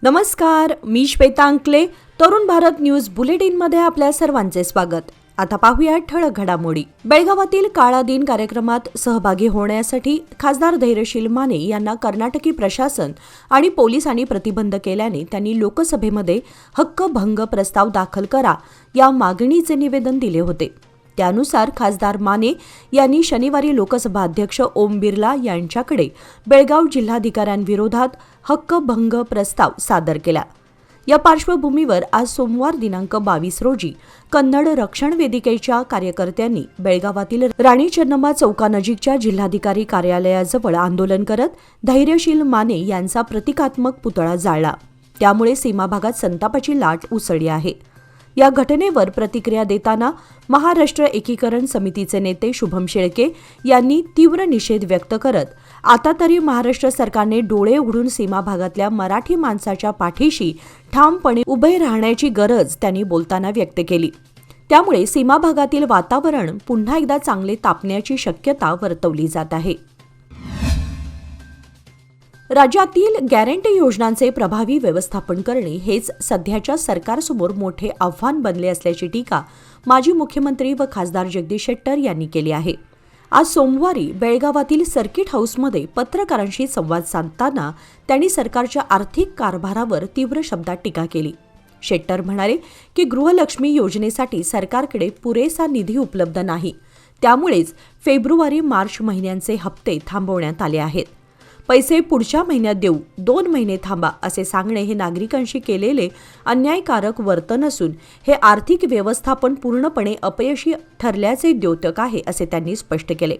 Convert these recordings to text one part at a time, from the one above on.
नमस्कार, मी श्वेता अंकले. तरुण भारत न्यूज बुलेटिनमध्ये आपल्या सर्वांचे स्वागत. आता पाहूया ठळक घडामोडी. बेळगावातील काळा दिन कार्यक्रमात सहभागी होण्यासाठी खासदार धैर्यशील माने यांना कर्नाटकी प्रशासन आणि पोलिसांनी प्रतिबंध केल्याने त्यांनी लोकसभेमध्ये हक्कभंग प्रस्ताव दाखल करा या मागणीचे निवेदन दिले होते. त्यानुसार खासदार माने यांनी शनिवारी लोकसभा अध्यक्ष ओम बिर्ला यांच्याकडे बेळगाव जिल्हाधिकाऱ्यांविरोधात हक्कभंग प्रस्ताव सादर केला. या पार्श्वभूमीवर आज सोमवार दिनांक 22 रोजी कन्नड रक्षण वेदिकेच्या कार्यकर्त्यांनी बेळगावातील राणी चन्नम्मा चौकानजीकच्या जिल्हाधिकारी कार्यालयाजवळ आंदोलन करत धैर्यशील माने यांचा प्रतिकात्मक पुतळा जाळला. त्यामुळे सीमा भागात संतापाची लाट उसळली आहे. या घटनेवर प्रतिक्रिया देताना महाराष्ट्र एकीकरण समितीचे नेते शुभम शेळके यांनी तीव्र निषेध व्यक्त करत आता तरी महाराष्ट्र सरकारने डोळे उघडून सीमा भागातल्या मराठी माणसाच्या पाठीशी ठामपणे उभे राहण्याची गरज त्यांनी बोलताना व्यक्त केली. त्यामुळे सीमा भागातील वातावरण पुन्हा एकदा चांगले तापण्याची शक्यता वर्तवली जात आहे. राज्यातील गॅरंटी योजनांचे प्रभावी व्यवस्थापन करणे हेच सध्याच्या सरकारसमोर मोठे आव्हान बनले असल्याची टीका माजी मुख्यमंत्री व खासदार जगदीश शेट्टर यांनी केली आहे. आज सोमवारी बेळगावातील सर्किट हाऊसमध्ये पत्रकारांशी संवाद साधताना त्यांनी सरकारच्या आर्थिक कारभारावर तीव्र शब्दात टीका केली. शेट्टर म्हणाले की गृहलक्ष्मी योजनेसाठी सरकारकडे पुरेसा निधी उपलब्ध नाही. त्यामुळेच फेब्रुवारी-मार्च महिन्यांचे हप्ते थांबवण्यात आले आहेत. पैसे पुढच्या महिन्यात देऊ, 2 महिने थांबा असे सांगणे हे नागरिकांशी केलेले अन्यायकारक वर्तन असून हे आर्थिक व्यवस्थापन पूर्णपणे अपयशी ठरल्याचे द्योतक आहे असे त्यांनी स्पष्ट केले.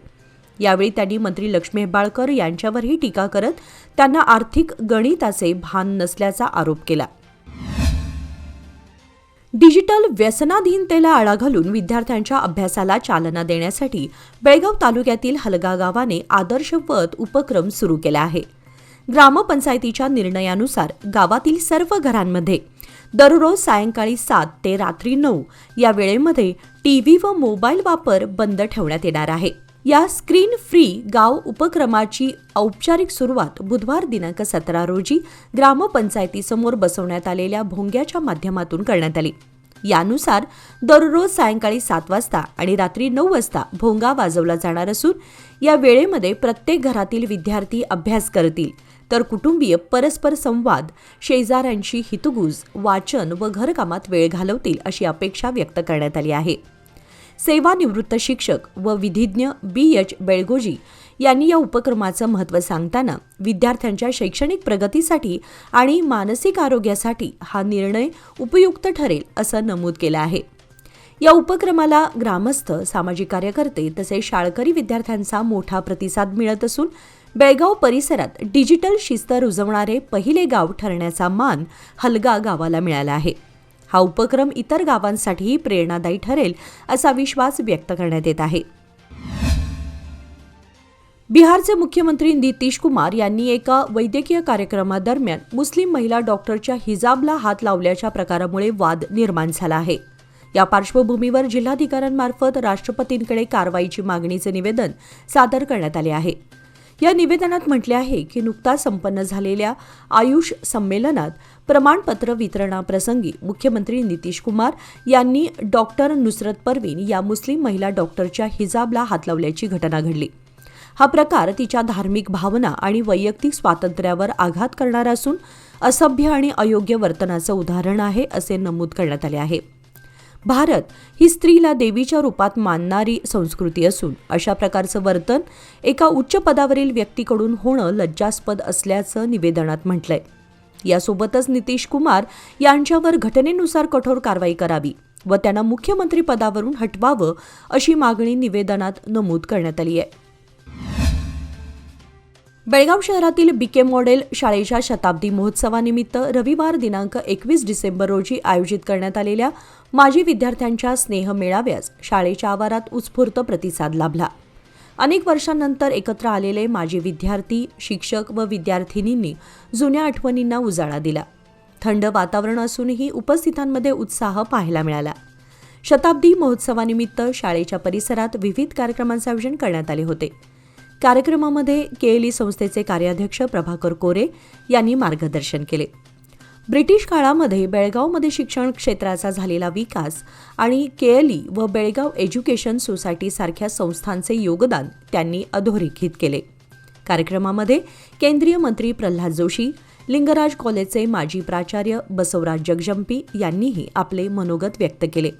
यावेळी त्यांनी मंत्री लक्ष्मी हेब्बाळकर यांच्यावरही टीका करत त्यांना आर्थिक गणिताचे भान नसल्याचा आरोप केला. डिजिटल व्यसनाधीनतेला आळा घालून विद्यार्थ्यांच्या अभ्यासाला चालना देण्यासाठी बेळगाव तालुक्यातील हलगा गावाने आदर्शवत उपक्रम सुरू केला आहे. ग्रामपंचायतीच्या निर्णयानुसार गावातील सर्व घरांमध्ये दररोज सायंकाळी 7 ते रात्री 9 या वेळेमध्ये टीव्ही व मोबाईल वापर बंद ठेवण्यात येणार आहे. या स्क्रीन फ्री गाव उपक्रमाची औपचारिक सुरुवात बुधवार दिनांक 17 रोजी ग्रामपंचायतीसमोर बसवण्यात आलेल्या भोंग्याच्या माध्यमातून करण्यात आली. यानुसार दररोज सायंकाळी 7 वाजता आणि रात्री 9 वाजता भोंगा वाजवला जाणार असून या वेळेमध्ये प्रत्येक घरातील विद्यार्थी अभ्यास करतील तर कुटुंबीय परस्पर संवाद, शेजाऱ्यांशी हितगुज, वाचन व घरकामात वेळ घालवतील अशी अपेक्षा व्यक्त करण्यात आली आहे. सेवानिवृत्त शिक्षक व विधिज्ञ BH बेळगोजी यांनी या उपक्रमाचं महत्त्व सांगताना विद्यार्थ्यांच्या शैक्षणिक प्रगतीसाठी आणि मानसिक आरोग्यासाठी हा निर्णय उपयुक्त ठरेल असं नमूद केलं आहे. या उपक्रमाला ग्रामस्थ, सामाजिक कार्यकर्ते तसेच शाळकरी विद्यार्थ्यांचा मोठा प्रतिसाद मिळत असून बेळगाव परिसरात डिजिटल शिस्त रुजवणारे पहिले गाव ठरण्याचा मान हलगा गावाला मिळाला आहे. हा उपक्रम इतर गावांसाठीही प्रेरणादायी ठरेल असा विश्वास व्यक्त करण्यात येत आहे. बिहारचे मुख्यमंत्री नितीश कुमार यांनी एका वैद्यकीय कार्यक्रमादरम्यान मुस्लिम महिला डॉक्टरच्या हिजाबला हात लावल्याच्या प्रकारामुळे वाद निर्माण झाला आहे. या पार्श्वभूमीवर जिल्हाधिकाऱ्यांमार्फत राष्ट्रपतींकडे कारवाईची मागणीचे निवेदन सादर करण्यात आले आहे. या निवेदनात म्हटले आहे की नुकताच संपन्न झालेल्या आयुष संमेलनात प्रमाणपत्र वितरणाप्रसंगी मुख्यमंत्री नितीश कुमार यांनी डॉक्टर नुसरत परवीन या मुस्लिम महिला डॉक्टरच्या हिजाबला हात लावल्याची घटना घडली. हा प्रकार तिच्या धार्मिक भावना आणि वैयक्तिक स्वातंत्र्यावर आघात करणारा असून असभ्य आणि अयोग्य वर्तनाचं उदाहरण आहे असे नमूद करण्यात आले आहे. भारत ही स्त्रीला देवीच्या रूपात मानणारी संस्कृती असून अशा प्रकारचं वर्तन एका उच्च पदावरील व्यक्तीकडून होणं लज्जास्पद असल्याचं निवेदनात म्हटलंय. यासोबतच नितीश कुमार यांच्यावर घटनेनुसार कठोर कारवाई करावी व त्यांना मुख्यमंत्री पदावरून हटवावं अशी मागणी निवेदनात नमूद करण्यात आली आहे. बेळगाव शहरातील BK मॉडेल शाळेच्या शताब्दी महोत्सवानिमित्त रविवार दिनांक 21 डिसेंबर रोजी आयोजित करण्यात आलेल्या माजी विद्यार्थ्यांच्या स्नेह मेळाव्यास शाळेच्या आवारात उत्स्फूर्त प्रतिसाद लाभला. अनेक वर्षांनंतर एकत्र आलेले माजी विद्यार्थी, शिक्षक व विद्यार्थिनींनी जुन्या आठवणींना उजाळा दिला. थंड वातावरण असूनही उपस्थितांमध्ये उत्साह पाहायला मिळाला. शताब्दी महोत्सवानिमित्त शाळेच्या परिसरात विविध कार्यक्रमांचे आयोजन करण्यात आले होते. कार्यक्रमामध्ये KLE संस्थेचे कार्याध्यक्ष प्रभाकर कोरे यांनी मार्गदर्शन केले. ब्रिटिश काळामध्ये बेळगावमध्ये शिक्षण क्षेत्राचा झालेला विकास आणि केएलई व बेळगाव एज्युकेशन सोसायटी सारख्या संस्थांचे योगदान त्यांनी अधोरेखित केले. कार्यक्रमामध्ये केंद्रीय मंत्री प्रल्हाद जोशी, लिंगराज कॉलेजचे माजी प्राचार्य बसवराज जगजंपी यांनीही आपले मनोगत व्यक्त केले.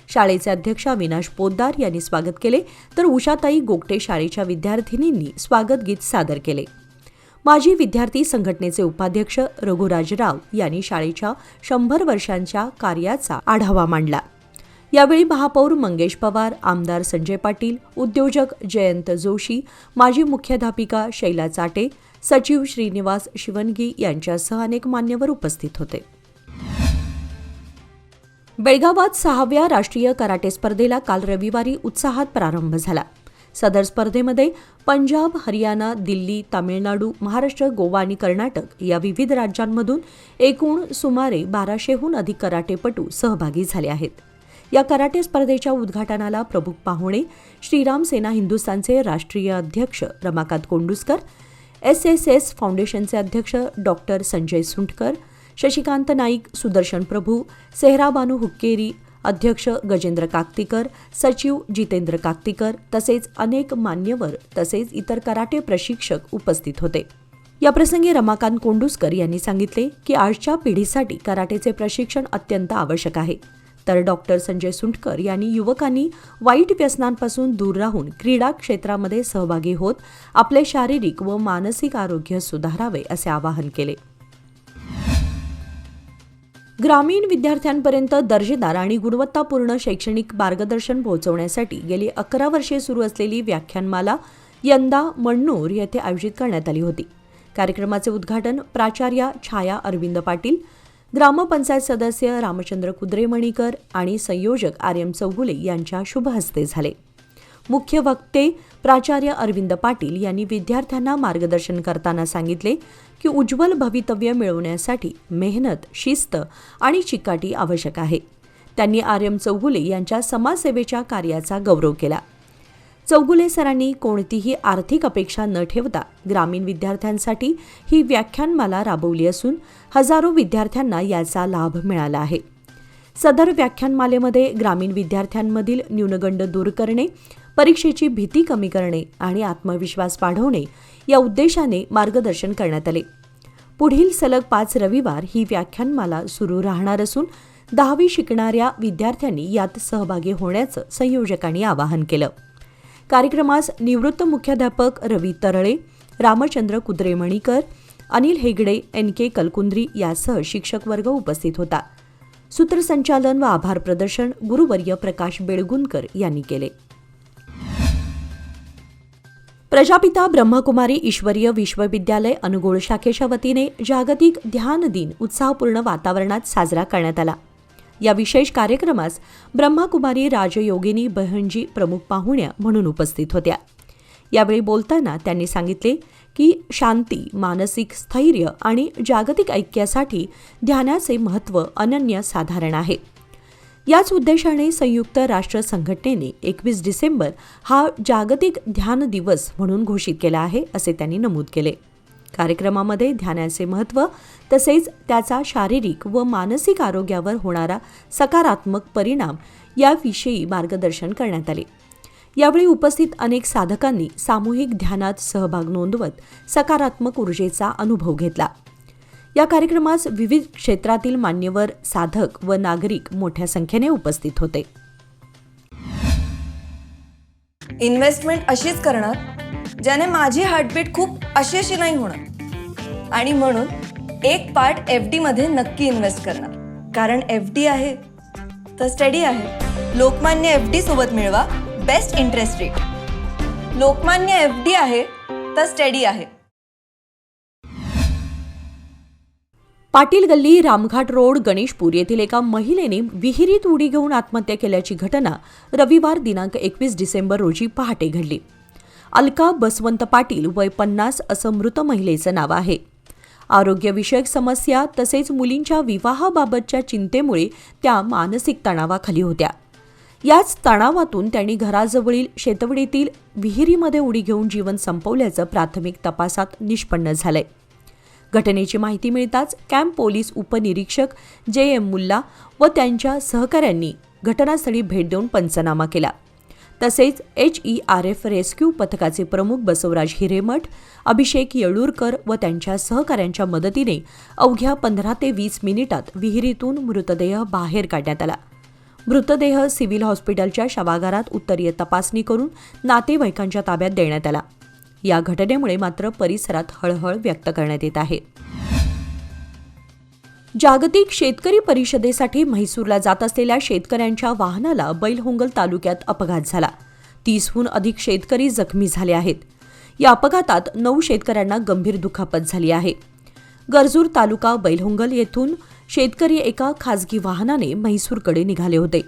शाळेचे अध्यक्ष अविनाश पोद्दार यांनी स्वागत केले, तर उषाताई गोगटे शाळेच्या विद्यार्थिनींनी स्वागत गीत सादर केले. माजी विद्यार्थी संघटनेचे उपाध्यक्ष रघुराज राव यांनी शाळेच्या 100 वर्षांच्या कार्याचा आढावा मांडला. यावेळी महापौर मंगेश पवार, आमदार संजय पाटील, उद्योजक जयंत जोशी, माजी मुख्याध्यापिका शैला चाटे, सचिव श्रीनिवास शिवनगी यांच्यासह अनेक मान्यवर उपस्थित होते. बेळगावात 6व्या राष्ट्रीय कराटे स्पर्धेला काल रविवारी उत्साहात प्रारंभ झाला. सदर स्पर्धेमध्ये पंजाब, हरियाणा, दिल्ली, तामिळनाडू, महाराष्ट्र, गोवा आणि कर्नाटक या विविध राज्यांमधून एकूण सुमारे 1200हून अधिक कराटेपटू सहभागी झाले आहेत. या कराटे स्पर्धेच्या उद्घाटनाला प्रमुख पाहुणे श्रीराम सेना हिंदुस्थानचे राष्ट्रीय अध्यक्ष रमाकांत कोंडुस्कर, SSS फाउंडेशनचे अध्यक्ष डॉक्टर संजय सुंटकर, शशिकांत नाईक, सुदर्शन प्रभू, सेहराबानू हुक्केरी, अध्यक्ष गजेंद्र काकतीकर, सचिव जितेंद्र काकतीकर तसेच अनेक मान्यवर तसेच इतर कराटे प्रशिक्षक उपस्थित होते. याप्रसंगी रमाकांत कोंडुस्कर यांनी सांगितले की आजच्या पिढीसाठी कराटेचे प्रशिक्षण अत्यंत आवश्यक आहे. तर डॉक्टर संजय सुंटकर यांनी युवकांनी वाईट व्यसनांपासून दूर राहून क्रीडा क्षेत्रामध्ये सहभागी होत आपले शारीरिक व मानसिक आरोग्य सुधारावे असे आवाहन केले. ग्रामीण विद्यार्थ्यांपर्यंत दर्जेदार आणि गुणवत्तापूर्ण शैक्षणिक मार्गदर्शन पोहोचवण्यासाठी गेली 11 वर्षे सुरू असलेली व्याख्यानमाला यंदा मण्णूर येथे आयोजित करण्यात आली होती. कार्यक्रमाचे उद्घाटन प्राचार्या छाया अरविंद पाटील, ग्रामपंचायत सदस्य रामचंद्र कुद्रेमणीकर आणि संयोजक RM चौगुले यांच्या शुभ हस्ते झाले. मुख्य वक्ते प्राचार्य अरविंद पाटील यांनी विद्यार्थ्यांना मार्गदर्शन करताना सांगितले की उज्ज्वल भवितव्य मिळवण्यासाठी मेहनत, शिस्त आणि चिकाटी आवश्यक आहे. त्यांनी RM चौगुले यांच्या समाजसेवेच्या कार्याचा गौरव केला. चौगुले सरांनी कोणतीही आर्थिक अपेक्षा न ठेवता ग्रामीण विद्यार्थ्यांसाठी ही व्याख्यानमाला राबवली असून हजारो विद्यार्थ्यांना याचा लाभ मिळाला आहे. सदर व्याख्यानमालेमध्ये ग्रामीण विद्यार्थ्यांमधील न्यूनगंड दूर करणे, परीक्षेची भीती कमी करणे आणि आत्मविश्वास वाढवणे या उद्देशाने मार्गदर्शन करण्यात आले. पुढील सलग 5 रविवार ही व्याख्यानमाला सुरू राहणार असून 10वी शिकणाऱ्या विद्यार्थ्यांनी यात सहभागी होण्याचं संयोजकांनी आवाहन केलं. कार्यक्रमास निवृत्त मुख्याध्यापक रवी तरळे, रामचंद्र कुद्रेमणीकर, अनिल हेगडे, NK कलकुंद्री यासह शिक्षक वर्ग उपस्थित होता. सूत्रसंचालन व आभार प्रदर्शन गुरुवर्य प्रकाश बेळगुणकर यांनी केले. प्रजापिता ब्रह्मकुमारी ईश्वरीय विश्वविद्यालय अनुगोळ शाखेच्या वतीने जागतिक ध्यान दिन उत्साहपूर्ण वातावरणात साजरा करण्यात आला. या विशेष कार्यक्रमास ब्रह्मकुमारी राजयोगिनी बहनजी प्रमुख पाहुण्या म्हणून उपस्थित होत्या. यावेळी बोलताना त्यांनी सांगितले की शांती, मानसिक स्थैर्य आणि जागतिक ऐक्यासाठी ध्यानाचे महत्त्व अनन्यसाधारण आहे. याच उद्देशाने संयुक्त राष्ट्र संघटनेने 21 डिसेंबर हा जागतिक ध्यान दिवस म्हणून घोषित केला आहे असे त्यांनी नमूद केले. कार्यक्रमामध्ये ध्यानाचे महत्त्व तसेच त्याचा शारीरिक व मानसिक आरोग्यावर होणारा सकारात्मक परिणाम याविषयी मार्गदर्शन करण्यात आले. यावेळी उपस्थित अनेक साधकांनी सामूहिक ध्यानात सहभाग नोंदवत सकारात्मक ऊर्जेचा अनुभव घेतला. या कार्यक्रमास विविध क्षेत्रातील मान्यवर, साधक व नागरिक मोठ्या संख्येने उपस्थित होते. इन्व्हेस्टमेंट अशीच करणार ज्याने माझी हार्टबीट खूप अशी नाही होणार आणि म्हणून एक पार्ट FD मध्ये नक्की इन्व्हेस्ट करणार. कारण FD आहे तर स्टडी आहे. लोकमान्य FD सोबत मिळवा best interest rate. Lokmanya FD आहे तर स्टडी आहे. पाटील गल्ली, रामघाट रोड, गणेशपूर येथील एका महिलेने विहिरीत उडी घेऊन आत्महत्या केल्याची घटना रविवार दिनांक 21 डिसेंबर रोजी पहाटे घडली. अलका बसवंत पाटील वय 50 असं मृत महिलेचं नाव आहे. आरोग्यविषयक समस्या तसेच मुलींच्या विवाहाबाबतच्या चिंतेमुळे त्या मानसिक तणावाखाली होत्या. याच तणावातून त्यांनी घराजवळील शेतवडीतील विहिरीमध्ये उडी घेऊन जीवन संपवल्याचं प्राथमिक तपासात निष्पन्न झालंय. घटनेची माहिती मिळताच कॅम्प पोलीस उपनिरीक्षक JM मुल्ला व त्यांच्या सहकाऱ्यांनी घटनास्थळी भेट देऊन पंचनामा केला. तसेच HERF रेस्क्यू पथकाचे प्रमुख बसवराज हिरेमठ, अभिषेक येळूरकर व त्यांच्या सहकाऱ्यांच्या मदतीने अवघ्या 15 ते 20 मिनिटात विहिरीतून मृतदेह बाहेर काढण्यात आला. मृतदेह सिव्हिल हॉस्पिटलच्या शवागारात उत्तरीय तपासणी करून नातेवाईकांच्या ताब्यात देण्यात आला. या घटनेमुळे मात्र परिसरात हळहळ व्यक्त करण्यात येत आहे. जागतिक शेतकरी परिषदेसाठी म्हैसूरला जात असलेल्या शेतकऱ्यांच्या वाहनाला बैलहोंगल तालुक्यात अपघात झाला. 30हून अधिक शेतकरी जखमी झाले आहेत. या अपघातात 9 शेतकऱ्यांना गंभीर दुखापत झाली आहे. गरजूर तालुका बैलहोंगल येथून शेतकरी एका खासगी वाहनाने म्हैसूरकडे निघाले होते.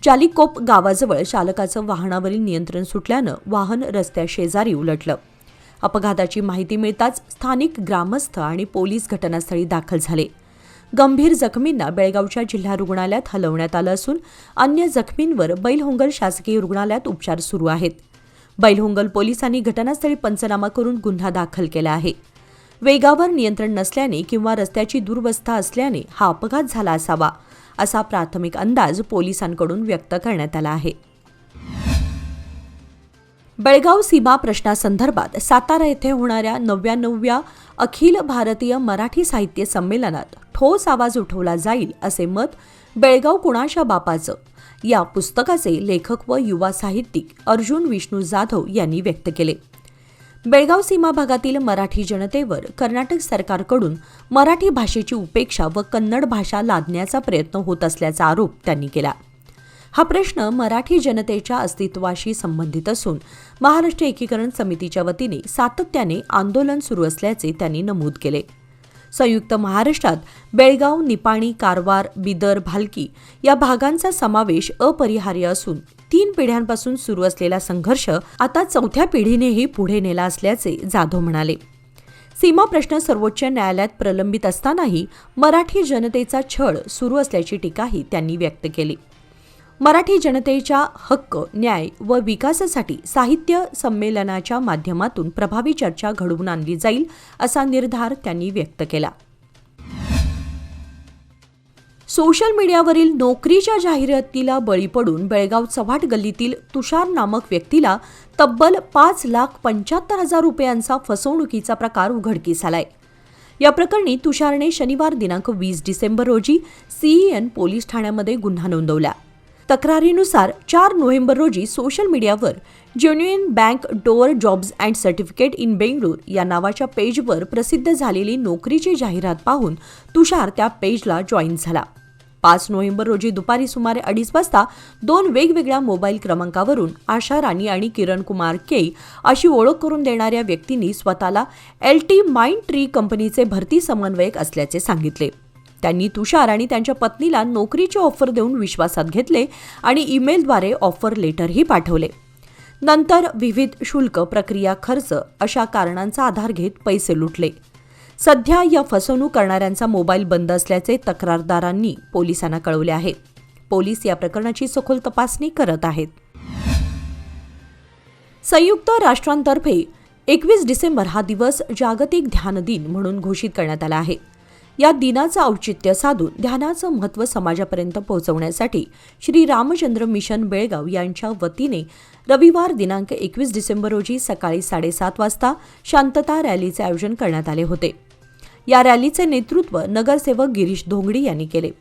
जालिकोप गावाजवळ चालकाचं वाहनावरील नियंत्रण सुटल्यानं वाहन रस्त्याशेजारी उलटलं. अपघाताची माहिती मिळताच स्थानिक ग्रामस्थ आणि पोलीस घटनास्थळी दाखल झाले. गंभीर जखमींना बेळगावच्या जिल्हा रुग्णालयात हलवण्यात आलं असून अन्य जखमींवर बैलहोंगल शासकीय रुग्णालयात उपचार सुरू आहेत. बैलहोंगल पोलिसांनी घटनास्थळी पंचनामा करून गुन्हा दाखल केला आहे. वेगावर नियंत्रण नसल्याने किंवा रस्त्याची दुरवस्था असल्याने हा अपघात झाला असावा असा प्राथमिक अंदाज पोलिसांकडून व्यक्त करण्यात आला आहे. बेळगाव सीमा प्रश्नासंदर्भात सातारा येथे होणाऱ्या 99व्या अखिल भारतीय मराठी साहित्य संमेलनात ठोस आवाज उठवला जाईल असे मत बेळगाव कुणाच्या बापाचं या पुस्तकाचे लेखक व युवा साहित्यिक अर्जुन विष्णू जाधव यांनी व्यक्त केले. बेळगाव सीमा भागातील मराठी जनतेवर कर्नाटक सरकारकडून मराठी भाषेची उपेक्षा व कन्नड भाषा लादण्याचा प्रयत्न होत असल्याचा आरोप त्यांनी केला. हा प्रश्न मराठी जनतेच्या अस्तित्वाशी संबंधित असून महाराष्ट्र एकीकरण समितीच्या वतीने सातत्याने आंदोलन सुरू असल्याचे त्यांनी नमूद केले. संयुक्त महाराष्ट्रात बेळगाव, निपाणी, कारवार, बिदर, भालकी या भागांचा समावेश अपरिहार्य असून 3 पिढ्यांपासून सुरू असलेला संघर्ष आता 4थ्या पिढीनेही पुढे नेला असल्याचे जाधव म्हणाले. सीमा प्रश्न सर्वोच्च न्यायालयात प्रलंबित असतानाही मराठी जनतेचा छळ सुरू असल्याची टीकाही त्यांनी व्यक्त केली. मराठी जनतेच्या हक्क, न्याय व विकासासाठी साहित्य संमेलनाच्या माध्यमातून प्रभावी चर्चा घडवून आणली जाईल असा निर्धार त्यांनी व्यक्त केला. सोशल मीडियावरील नोकरीच्या जाहिरातीला बळी पडून बेळगाव चव्हाट गल्लीतील तुषार नामक व्यक्तीला तब्बल 5,75,000 रुपयांचा फसवणुकीचा प्रकार उघडकीस आलाय. या प्रकरणी तुषारने शनिवार दिनांक 20 डिसेंबर रोजी CEN पोलीस ठाण्यामध्ये गुन्हा नोंदवला. तक्रारीनुसार 4 नोव्हेंबर रोजी सोशल मीडियावर genuine bank door jobs and certificate in Bengaluru या नावाच्या पेजवर प्रसिद्ध झालेली नोकरीची जाहिरात पाहून तुषार त्या पेजला जॉईन झाला. 5 नोव्हेंबर रोजी दुपारी सुमारे 2:30 वाजता 2 वेगवेगळ्या मोबाईल क्रमांकावरून आशा राणी आणि किरण कुमार के अशी ओळख करून देणाऱ्या व्यक्तींनी स्वतःला LT माइंड ट्री कंपनीचे भरती समन्वयक असल्याचे सांगितले. त्यांनी तुषार आणि त्यांच्या पत्नीला नोकरीची ऑफर देऊन विश्वासात घेतले आणि ईमेलद्वारे ऑफर लेटरही पाठवले. नंतर विविध शुल्क, प्रक्रिया खर्च अशा कारणांचा आधार घेत पैसे लुटले. सध्या या फसवणूक करणाऱ्यांचा मोबाईल बंद असल्याचे तक्रारदारांनी पोलिसांना कळवले आहे. पोलीस या प्रकरणाची सखोल तपासणी करत आहेत. संयुक्त राष्ट्रांतर्फे 21 डिसेंबर हा दिवस जागतिक ध्यान दिन म्हणून घोषित करण्यात आला आहे. या दिनाचं औचित्य साधून ध्यानाचं महत्त्व समाजापर्यंत पोहोचवण्यासाठी श्री रामचंद्र मिशन बेळगाव यांच्या वतीने रविवार दिनांक 21 डिसेंबर रोजी सकाळी 7:30 वाजता शांतता रॅलीचे आयोजन करण्यात आले होते. या रॅलीचे नेतृत्व नगरसेवक गिरीश धोंगडी यांनी केले.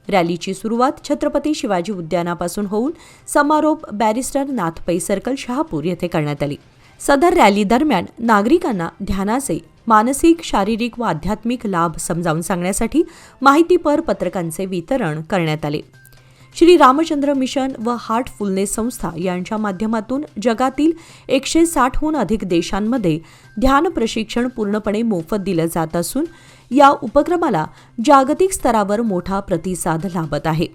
रॅलीची सुरुवात छत्रपती शिवाजी उद्यानापासून होऊन समारोप बॅरिस्टर नाथपै सर्कल शहापूर येथे करण्यात आली. सदर रॅली दरम्यान नागरिकांना ध्यानाचे मानसिक, शारीरिक व आध्यात्मिक लाभ समजावून सांगण्यासाठी माहितीपर पत्रकांचे वितरण करण्यात आले. श्री रामचंद्र मिशन व हार्टफुलनेस संस्था यांच्या माध्यमातून जगातील 160हून अधिक देशांमध्ये ध्यान प्रशिक्षण पूर्णपणे मोफत दिलं जात असून या उपक्रमाला जागतिक स्तरावर मोठा प्रतिसाद लाभत आहे.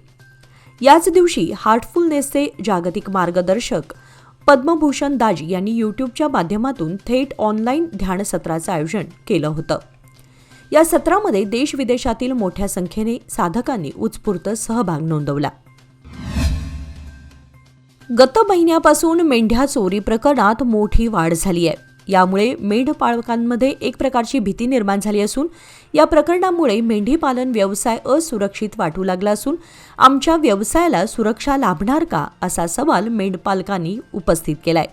याच दिवशी हार्टफुलनेसचे जागतिक मार्गदर्शक पद्मभूषण दाजी यांनी यूट्यूबच्या माध्यमातून थेट ऑनलाईन ध्यान सत्राचं आयोजन केलं होतं. या सत्रामध्ये देश-विदेशातील मोठ्या संख्येने साधकांनी उत्स्फूर्त सहभाग नोंदवला. गत महिन्यापासून मेंढ्या चोरी प्रकरणात मोठी वाढ झाली आहे. यामुळे मेंढपाळकांमध्ये एक प्रकारची भीती निर्माण झाली असून या प्रकरणामुळे मेंढीपालन व्यवसाय असुरक्षित वाटू लागला असून आमच्या व्यवसायाला सुरक्षा लाभणार का असा सवाल मेंढपालकांनी उपस्थित केलाय.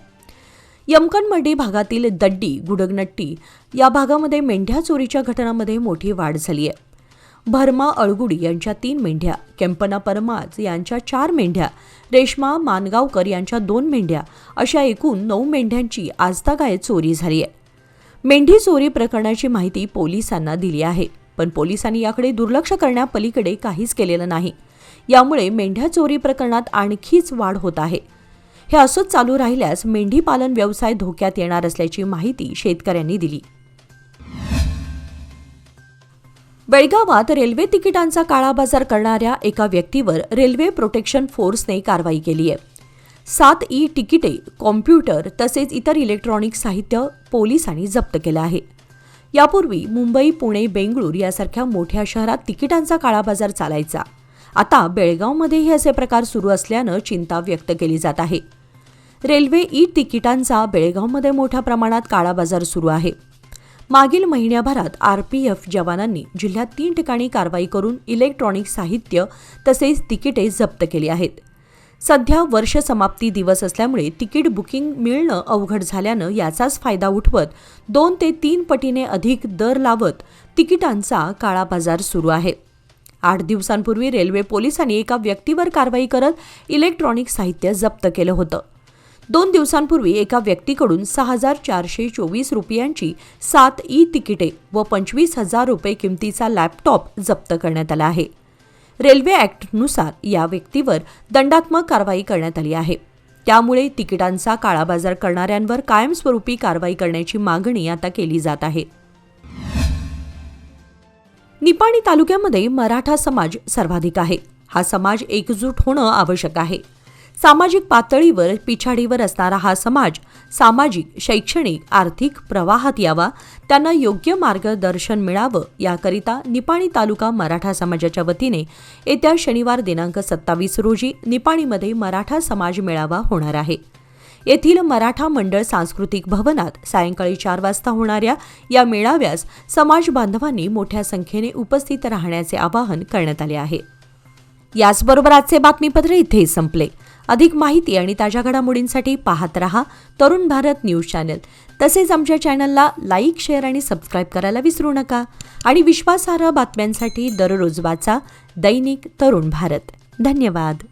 यमकनमंडी भागातील दड्डी गुडगनट्टी या भागामध्ये मेंढ्या चोरीच्या घटनांमध्ये मोठी वाढ झाली आहे. भरमा अळगुडी यांच्या 3 मेंढ्या, केंपना परमाज यांच्या 4 मेंढ्या, रेश्मा मानगावकर यांच्या 2 मेंढ्या अशा एकूण 9 मेंढ्यांची आजतागायत चोरी झाली आहे. मेंढी चोरी प्रकरणाची माहिती पोलिसांना दिली आहे, पण पोलिसांनी याकडे दुर्लक्ष करण्यापलीकडे काहीच केलेलं नाही. यामुळे मेंढ्या चोरी प्रकरणात आणखीच वाढ होत आहे. हे असंच चालू राहिल्यास मेंढी पालन व्यवसाय धोक्यात येणार असल्याची माहिती शेतकऱ्यांनी दिली. बेळगावात रेल्वे तिकिटांचा काळाबाजार करणाऱ्या एका व्यक्तीवर रेल्वे प्रोटेक्शन फोर्सने कारवाई केली आहे. 7 तिकिटे, कॉम्प्युटर तसेच इतर इलेक्ट्रॉनिक साहित्य पोलिसांनी जप्त केलं आहे. यापूर्वी मुंबई, पुणे, बेंगळूर यासारख्या मोठ्या शहरात तिकिटांचा काळाबाजार चालायचा. आता बेळगावमध्येही असे प्रकार सुरू असल्यानं चिंता व्यक्त केली जात आहे. रेल्वे तिकिटांचा बेळगावमध्ये मोठ्या प्रमाणात काळाबाजार सुरू आहे. मागील महिन्याभरात RPF जवानांनी जिल्ह्यात 3 ठिकाणी कारवाई करून इलेक्ट्रॉनिक साहित्य तसेच तिकिटे जप्त केली आहेत. सध्या वर्ष समाप्ती दिवस असल्यामुळे तिकीट बुकिंग मिळणं अवघड झाल्यानं याचाच फायदा उठवत 2 ते 3 पटीने अधिक दर लावत तिकिटांचा काळाबाजार सुरू आहे. 8 दिवसांपूर्वी रेल्वे पोलिसांनी एका व्यक्तीवर कारवाई करत इलेक्ट्रॉनिक साहित्य जप्त केलं होतं. 2 दिवसांपूर्वी एका व्यक्तीकडून 6,424 रुपयांची 7 तिकिटे व 25,000 रुपये किमतीचा लॅपटॉप जप्त करण्यात आला आहे. रेल्वे ॲक्टनुसार या व्यक्तीवर दंडात्मक कारवाई करण्यात आली आहे. त्यामुळे तिकिटांचा काळाबाजार करणाऱ्यांवर कायमस्वरूपी कारवाई करण्याची मागणी आता केली जात आहे. निपाणी तालुक्यामध्ये मराठा समाज सर्वाधिक आहे. हा समाज एकजूट होणं आवश्यक आहे. सामाजिक पातळीवर पिछाडीवर असणारा हा समाज सामाजिक, शैक्षणिक, आर्थिक प्रवाहात यावा, त्यांना योग्य मार्गदर्शन मिळावं याकरिता निपाणी तालुका मराठा समाजाच्या वतीने येत्या शनिवार दिनांक 27 रोजी निपाणीमध्ये मराठा समाज मेळावा होणार आहे. येथील मराठा मंडळ सांस्कृतिक भवनात सायंकाळी 4 वाजता होणाऱ्या या मेळाव्यास समाज बांधवांनी मोठ्या संख्येने उपस्थित राहण्याचे आवाहन करण्यात आले आहे. याचबरोबर आजचे बातमीपत्र इथे संपले. अधिक माहिती आणि ताज्या घडामोडींसाठी पाहत रहा तरुण भारत न्यूज चॅनल. तसेच आमच्या चॅनलला लाईक, शेअर आणि सबस्क्राईब करायला विसरू नका. आणि विश्वासार्ह बातम्यांसाठी दररोज वाचा दैनिक तरुण भारत. धन्यवाद.